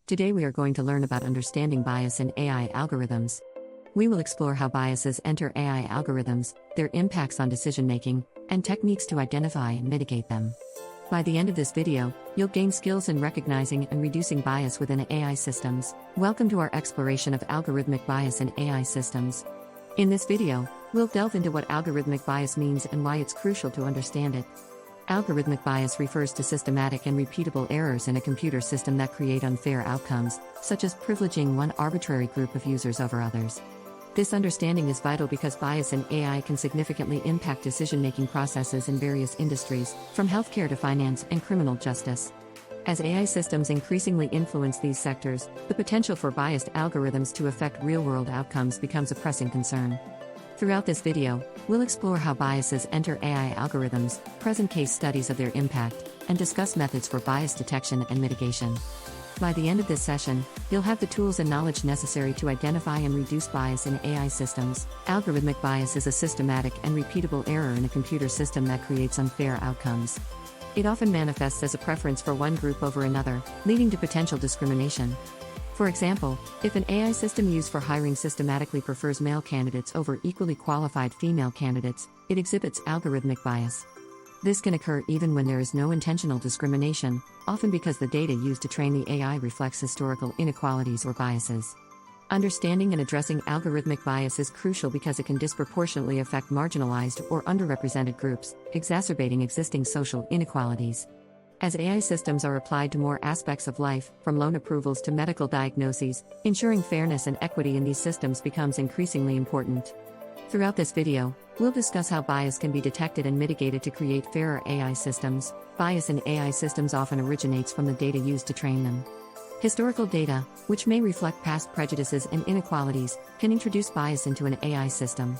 Today we are going to learn about understanding bias in AI algorithms. We will explore how biases enter AI algorithms, their impacts on decision-making, and techniques to identify and mitigate them. By the end of this video, you'll gain skills in recognizing and reducing bias within AI systems. Welcome to our exploration of algorithmic bias in AI systems. In this video, we'll delve into what algorithmic bias means and why it's crucial to understand it. Algorithmic bias refers to systematic and repeatable errors in a computer system that create unfair outcomes, such as privileging one arbitrary group of users over others. This understanding is vital because bias in AI can significantly impact decision-making processes in various industries, from healthcare to finance and criminal justice. As AI systems increasingly influence these sectors, the potential for biased algorithms to affect real-world outcomes becomes a pressing concern. Throughout this video, we'll explore how biases enter AI algorithms, present case studies of their impact, and discuss methods for bias detection and mitigation. By the end of this session, you'll have the tools and knowledge necessary to identify and reduce bias in AI systems. Algorithmic bias is a systematic and repeatable error in a computer system that creates unfair outcomes. It often manifests as a preference for one group over another, leading to potential discrimination. For example, if an AI system used for hiring systematically prefers male candidates over equally qualified female candidates, it exhibits algorithmic bias. This can occur even when there is no intentional discrimination, often because the data used to train the AI reflects historical inequalities or biases. Understanding and addressing algorithmic bias is crucial because it can disproportionately affect marginalized or underrepresented groups, exacerbating existing social inequalities. As AI systems are applied to more aspects of life, from loan approvals to medical diagnoses, ensuring fairness and equity in these systems becomes increasingly important. Throughout this video, we'll discuss how bias can be detected and mitigated to create fairer AI systems. Bias in AI systems often originates from the data used to train them. Historical data, which may reflect past prejudices and inequalities, can introduce bias into an AI system.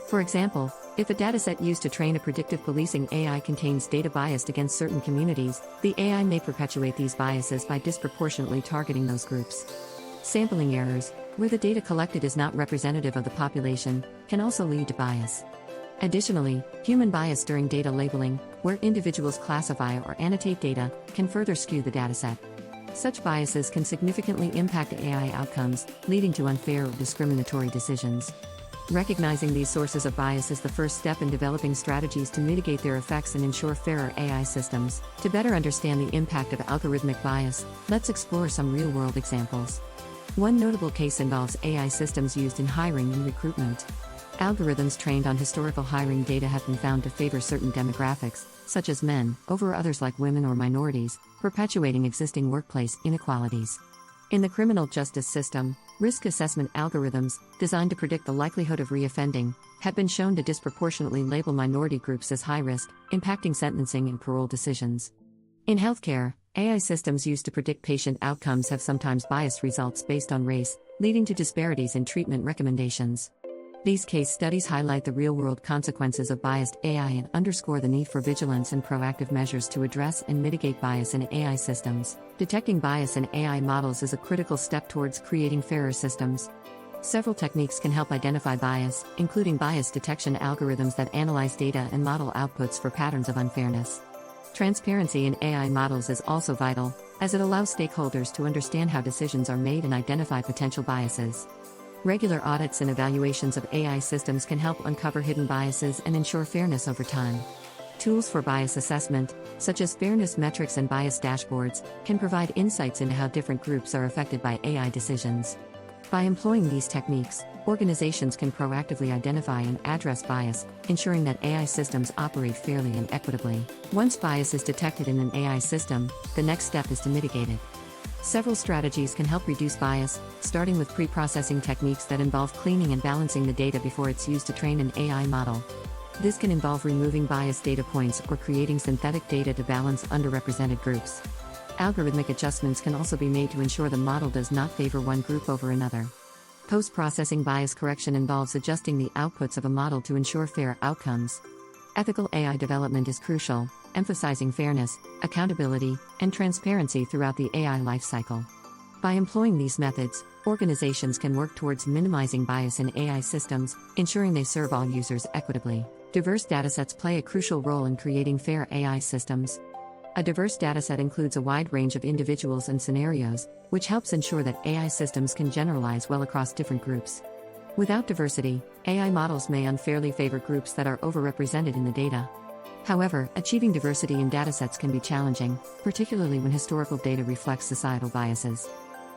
For example, if a dataset used to train a predictive policing AI contains data biased against certain communities, the AI may perpetuate these biases by disproportionately targeting those groups. Sampling errors, where the data collected is not representative of the population, can also lead to bias. Additionally, human bias during data labeling, where individuals classify or annotate data, can further skew the dataset. Such biases can significantly impact AI outcomes, leading to unfair or discriminatory decisions. Recognizing these sources of bias is the first step in developing strategies to mitigate their effects and ensure fairer AI systems. To better understand the impact of algorithmic bias, let's explore some real-world examples. One notable case involves AI systems used in hiring and recruitment. Algorithms trained on historical hiring data have been found to favor certain demographics, such as men, over others like women or minorities, perpetuating existing workplace inequalities. In the criminal justice system, risk assessment algorithms, designed to predict the likelihood of reoffending, have been shown to disproportionately label minority groups as high risk, impacting sentencing and parole decisions. In healthcare, AI systems used to predict patient outcomes have sometimes biased results based on race, leading to disparities in treatment recommendations. These case studies highlight the real-world consequences of biased AI and underscore the need for vigilance and proactive measures to address and mitigate bias in AI systems. Detecting bias in AI models is a critical step towards creating fairer systems. Several techniques can help identify bias, including bias detection algorithms that analyze data and model outputs for patterns of unfairness. Transparency in AI models is also vital, as it allows stakeholders to understand how decisions are made and identify potential biases. Regular audits and evaluations of AI systems can help uncover hidden biases and ensure fairness over time. Tools for bias assessment, such as fairness metrics and bias dashboards, can provide insights into how different groups are affected by AI decisions. By employing these techniques, organizations can proactively identify and address bias, ensuring that AI systems operate fairly and equitably. Once bias is detected in an AI system, the next step is to mitigate it. Several strategies can help reduce bias, starting with pre-processing techniques that involve cleaning and balancing the data before it's used to train an AI model. This can involve removing biased data points or creating synthetic data to balance underrepresented groups. Algorithmic adjustments can also be made to ensure the model does not favor one group over another. Post-processing bias correction involves adjusting the outputs of a model to ensure fair outcomes. Ethical AI development is crucial, emphasizing fairness, accountability, and transparency throughout the AI lifecycle. By employing these methods, organizations can work towards minimizing bias in AI systems, ensuring they serve all users equitably. Diverse datasets play a crucial role in creating fair AI systems. A diverse dataset includes a wide range of individuals and scenarios, which helps ensure that AI systems can generalize well across different groups. Without diversity, AI models may unfairly favor groups that are overrepresented in the data. However, achieving diversity in datasets can be challenging, particularly when historical data reflects societal biases.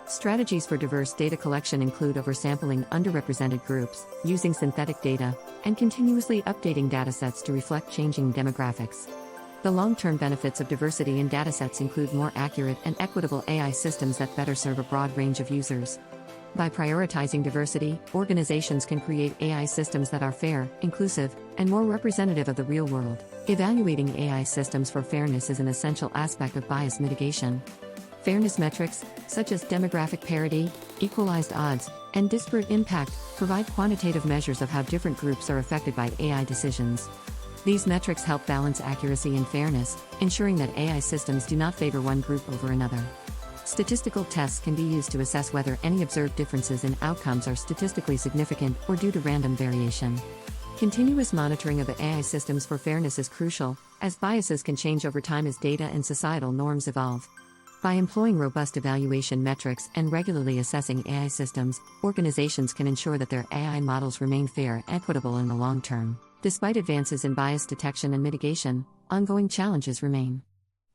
Strategies for diverse data collection include oversampling underrepresented groups, using synthetic data, and continuously updating datasets to reflect changing demographics. The long-term benefits of diversity in datasets include more accurate and equitable AI systems that better serve a broad range of users. By prioritizing diversity, organizations can create AI systems that are fair, inclusive, and more representative of the real world. Evaluating AI systems for fairness is an essential aspect of bias mitigation. Fairness metrics, such as demographic parity, equalized odds, and disparate impact, provide quantitative measures of how different groups are affected by AI decisions. These metrics help balance accuracy and fairness, ensuring that AI systems do not favor one group over another. Statistical tests can be used to assess whether any observed differences in outcomes are statistically significant or due to random variation. Continuous monitoring of AI systems for fairness is crucial, as biases can change over time as data and societal norms evolve. By employing robust evaluation metrics and regularly assessing AI systems, organizations can ensure that their AI models remain fair and equitable in the long term. Despite advances in bias detection and mitigation, ongoing challenges remain.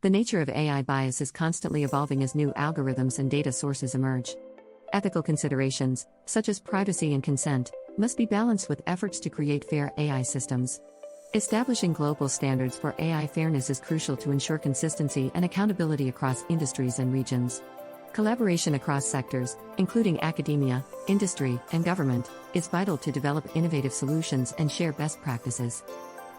The nature of AI bias is constantly evolving as new algorithms and data sources emerge. Ethical considerations, such as privacy and consent, must be balanced with efforts to create fair AI systems. Establishing global standards for AI fairness is crucial to ensure consistency and accountability across industries and regions. Collaboration across sectors, including academia, industry, and government, is vital to develop innovative solutions and share best practices.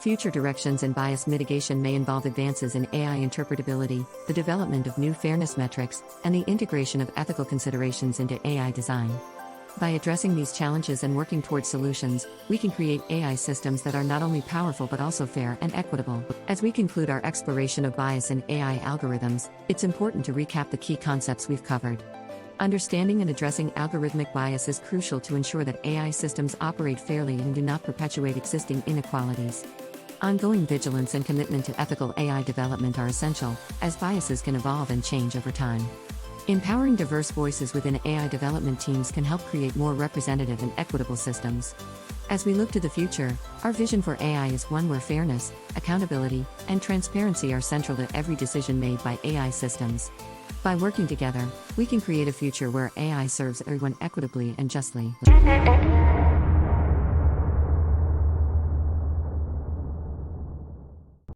Future directions in bias mitigation may involve advances in AI interpretability, the development of new fairness metrics, and the integration of ethical considerations into AI design. By addressing these challenges and working towards solutions, we can create AI systems that are not only powerful but also fair and equitable. As we conclude our exploration of bias in AI algorithms, it's important to recap the key concepts we've covered. Understanding and addressing algorithmic bias is crucial to ensure that AI systems operate fairly and do not perpetuate existing inequalities. Ongoing vigilance and commitment to ethical AI development are essential, as biases can evolve and change over time. Empowering diverse voices within AI development teams can help create more representative and equitable systems. As we look to the future, our vision for AI is one where fairness, accountability, and transparency are central to every decision made by AI systems. By working together, we can create a future where AI serves everyone equitably and justly.